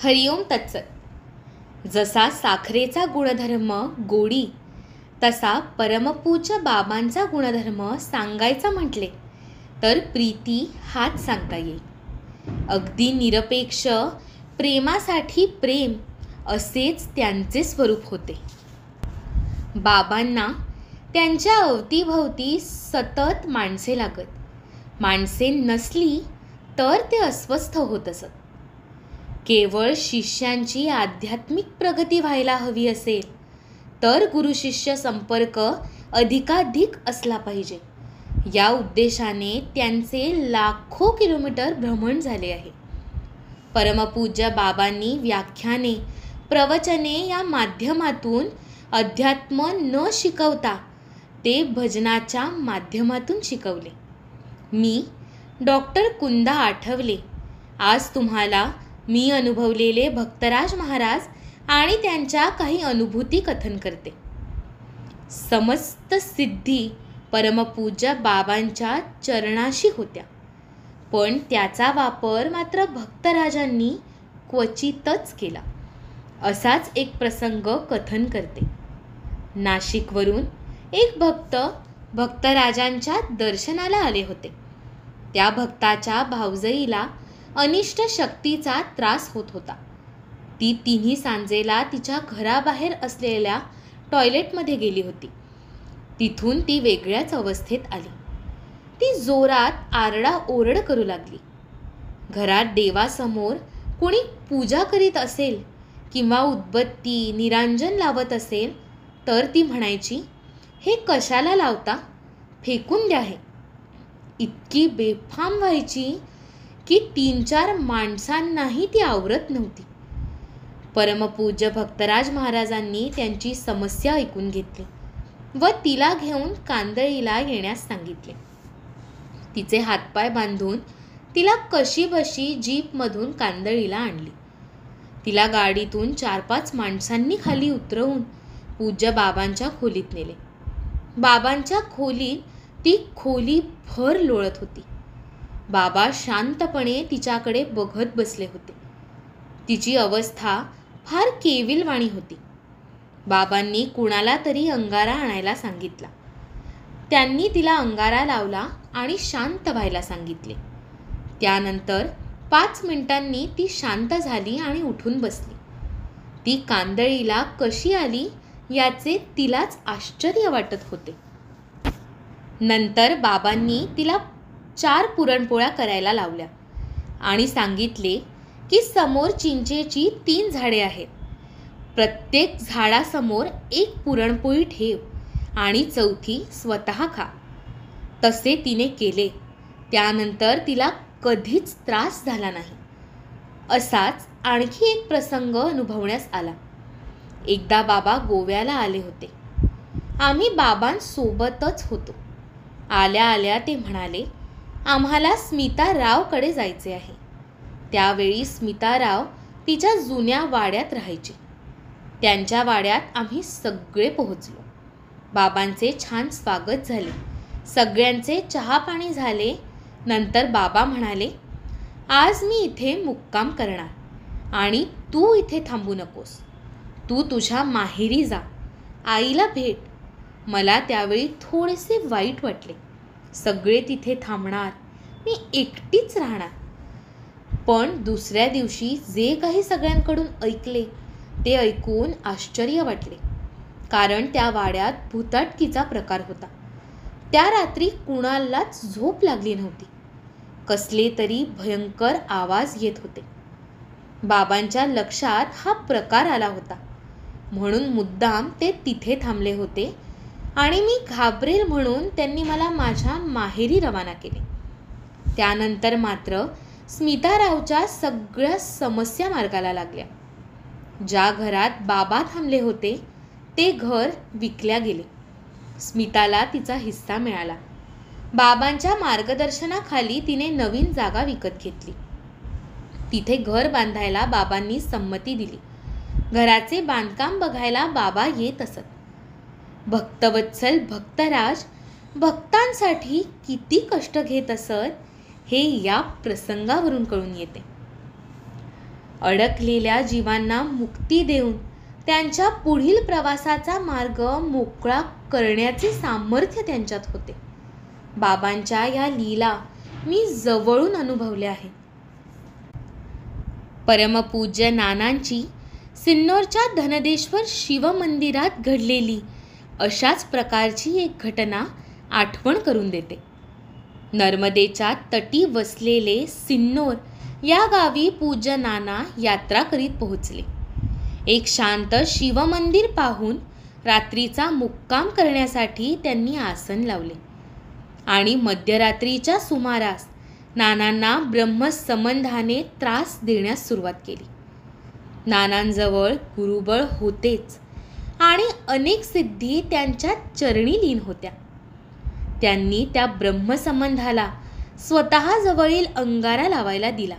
हरिओम तत्सत. जसा साखरेचा गुणधर्म गोडी, तसा परमपूज्य बाबांचा गुणधर्म सांगायचा म्हटले तर प्रीती हाच सांगता येईल. अगदी निरपेक्ष प्रेमासाठी प्रेम असेच त्यांचे स्वरूप होते. बाबांना त्यांच्या अवतीभवती सतत माणसे लागत. माणसे नसली तर ते अस्वस्थ होत असत. केवळ शिष्यांची आध्यात्मिक प्रगती व्हायला हवी असेल तर गुरु शिष्य संपर्क अधिकाधिक असला पाहिजे, या उद्देशाने त्यांचे लाखो किलोमीटर भ्रमण झाले आहे. परमपूज्य बाबांनी व्याख्याने, प्रवचने या माध्यमातून अध्यात्म न शिकवता ते भजनाच्या माध्यमातून शिकवले. मी डॉक्टर कुंदा आठवले आज तुम्हाला मी अनुभवलेले भक्तराज महाराज आणि त्यांच्या काही अनुभूती कथन करते. समस्त सिद्धी परमपूज्य बाबांच्या चरणाशी होत्या, पण त्याचा वापर मात्र भक्तराजांनी क्वचितच केला. असाच एक प्रसंग कथन करते. नाशिकवरून एक भक्त भक्तराजांच्या दर्शनाला आले होते. त्या भक्ताच्या भावजईला अनिष्ट शक्तीचा त्रास होत होता. ती तिन्ही सांजेला तिच्या घराबाहेर असलेल्या टॉयलेटमध्ये गेली होती. तिथून ती वेगळ्याच अवस्थेत आली. ती जोरात आरडाओरड करू लागली. घरात देवासमोर कोणी पूजा करीत असेल किंवा उदबत्ती निरांजन लावत असेल तर ती म्हणायची, हे कशाला लावता, फेकून द्या हे. इतकी बेफाम व्हायची की 3-4 माणसांनाही ती आवरत नव्हती. परमपूज्य भक्तराज महाराजांनी त्यांची समस्या ऐकून घेतली व तिला घेऊन कांदळीला येण्यास सांगितले. तिचे हातपाय बांधून तिला कशीबशी जीपमधून कांदळीला आणली. तिला गाडीतून 4-5 माणसांनी खाली उतरवून पूज्य बाबांच्या खोलीत नेले. बाबांच्या खोलीत ती खोलीभर लोळत होती. बाबा शांतपणे तिच्याकडे बघत बसले होते. तिची अवस्था फार केविलवाणी होती. बाबांनी कुणाला तरी अंगारा आणायला सांगितला. त्यांनी तिला अंगारा लावला आणि शांत व्हायला सांगितले. त्यानंतर 5 मिनिटांनी ती शांत झाली आणि उठून बसली. ती कांदळीला कशी आली याचे तिलाच आश्चर्य वाटत होते. नंतर बाबांनी तिला 4 पुरणपोळ्या करायला लावल्या आणि सांगितले की समोर चिंचेची 3 झाडे आहेत. प्रत्येक झाडासमोर 1 पुरणपोळी ठेव आणि 4थी स्वतः खा. तसे तिने केले. त्यानंतर तिला कधीच त्रास झाला नाही. असाच आणखी एक प्रसंग अनुभवण्यास आला. एकदा बाबा गोव्याला आले होते. आम्ही बाबांसोबतच होतो. आल्या आल्या ते म्हणाले, आम्हाला स्मिता रावकडे जायचे आहे. त्यावेळी स्मिता राव तिच्या जुन्या वाड्यात राहायची. त्यांच्या वाड्यात आम्ही सगळे पोहोचलो. बाबांचे छान स्वागत झाले. सगळ्यांचे चहा पाणी झाले. नंतर बाबा म्हणाले, आज मी इथे मुक्काम करणार आणि तू इथे थांबू नकोस. तू तुझ्या माहेरी जा, आईला भेट. मला त्यावेळी थोडेसे वाईट वाटले. सगळे तिथे थांबणार, मी एकटीच राहणार. पण दुसऱ्या दिवशी जे काही सगळ्यांकडून ऐकले ते ऐकून आश्चर्य वाटले. कारण त्या वाड्यात भुताटकीचा प्रकार होता. त्या रात्री कुणालाच झोप लागली नव्हती. कसले तरी भयंकर आवाज येत होते. बाबांच्या लक्षात हा प्रकार आला होता म्हणून मुद्दाम ते तिथे थांबले होते आणि मी घाबरेल म्हणून त्यांनी मला माझ्या माहेरी रवाना केले. त्यानंतर मात्र स्मितारावच्या सगळ्या समस्या मार्गाला लागल्या. ज्या घरात बाबा थांबले होते ते घर विकल्या गेले. स्मिताला तिचा हिस्सा मिळाला. बाबांच्या मार्गदर्शनाखाली तिने नवीन जागा विकत घेतली. तिथे घर बांधायला बाबांनी संमती दिली. घराचे बांधकाम बघायला बाबा येत असत. भक्तवत्सल भक्तराज भक्तांसाठी किती कष्ट घेत असत हे या प्रसंगावरून कळून येते. अडकलेल्या जीवांना मुक्ती देऊन त्यांच्या पुढील प्रवासाचा मार्ग मोकळा करण्याचे सामर्थ्य त्यांच्यात होते. बाबांच्या या लीला मी जवळून अनुभवल्या आहेत. परमपूज्य नानांची सिन्नरच्या धनदेश्वर शिवमंदिरात घडलेली अशाच प्रकारची एक घटना आठवण करून देते. नर्मदेच्या तटी वसलेले सिन्नर या गावी पूज्य नाना यात्रा करीत पोहोचले. एक शांत शिवमंदिर पाहून रात्रीचा मुक्काम करण्यासाठी त्यांनी आसन लावले आणि मध्यरात्रीच्या सुमारास नानांना ब्रह्मसंबंधाने त्रास देण्यास सुरुवात केली. नानांजवळ गुरुबळ होतेच आणि अनेक सिद्धी त्यांच्या चरणी लीन होत्या. त्यांनी त्या ब्रह्मसंबंधाला स्वतःजवळील अंगारा लावायला दिला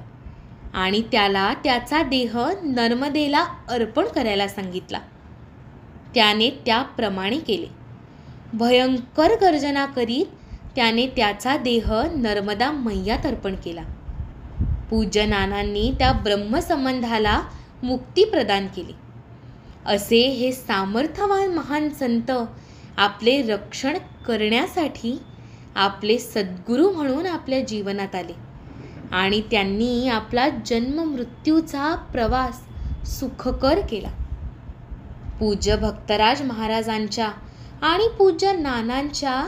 आणि त्याला त्याचा देह नर्मदेला अर्पण करायला सांगितला. त्याने त्याप्रमाणे केले. भयंकर गर्जना करीत त्याने त्याचा देह नर्मदा मैयात अर्पण केला. पूज्य नानांनी त्या ब्रह्मसंबंधाला मुक्ती प्रदान केली. असे हे सामर्थ्यवान महान संत आपले रक्षण करण्यासाठी आपले सद्गुरू म्हणून आपल्या जीवनात आले आणि त्यांनी आपला जन्म मृत्यूचा प्रवास सुखकर केला. पूज्य भक्तराज महाराजांच्या आणि पूज्य नानांच्या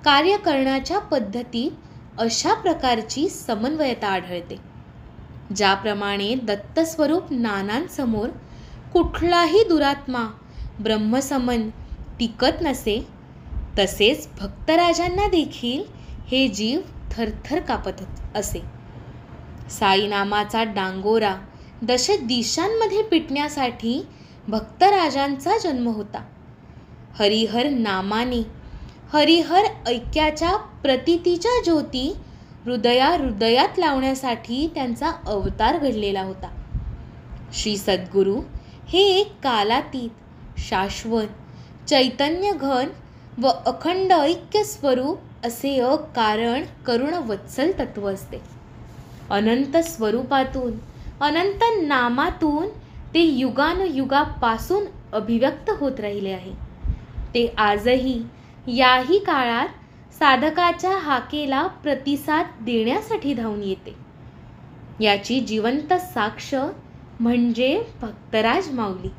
कार्य करण्याच्या पद्धतीत अशा प्रकारची समन्वयता आढळते. ज्याप्रमाणे दत्तस्वरूप नानांसमोर कुठलाही दुरात्मा ब्रह्मसंबंध टिकत नसे, तसेच भक्तराजांना देखील हे जीव थरथर कापत असे. साईनामाचा डांगोरा दश दिशांमध्ये पिटण्यासाठी भक्तराजांचा जन्म होता. हरिहर नामाने हरिहर ऐक्याच्या प्रतीतीच्या ज्योती हृदयात लावण्यासाठी त्यांचा अवतार घडलेला होता. श्री सद्गुरू हे एक कालातीत, शाश्वत, चैतन्य घन व अखंड ऐक्य स्वरूप असे अकारण करुण वत्सल तत्व असते. अनंत स्वरूपातून, अनंत नामातून ते युगानुयुगापासून अभिव्यक्त होत राहिले आहे. ते आजही याही काळात साधकाच्या हाकेला प्रतिसाद देण्यासाठी धावून येते. याची जिवंत साक्ष म्हणजे भक्तराज माऊली.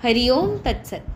हरिओम तत्सत.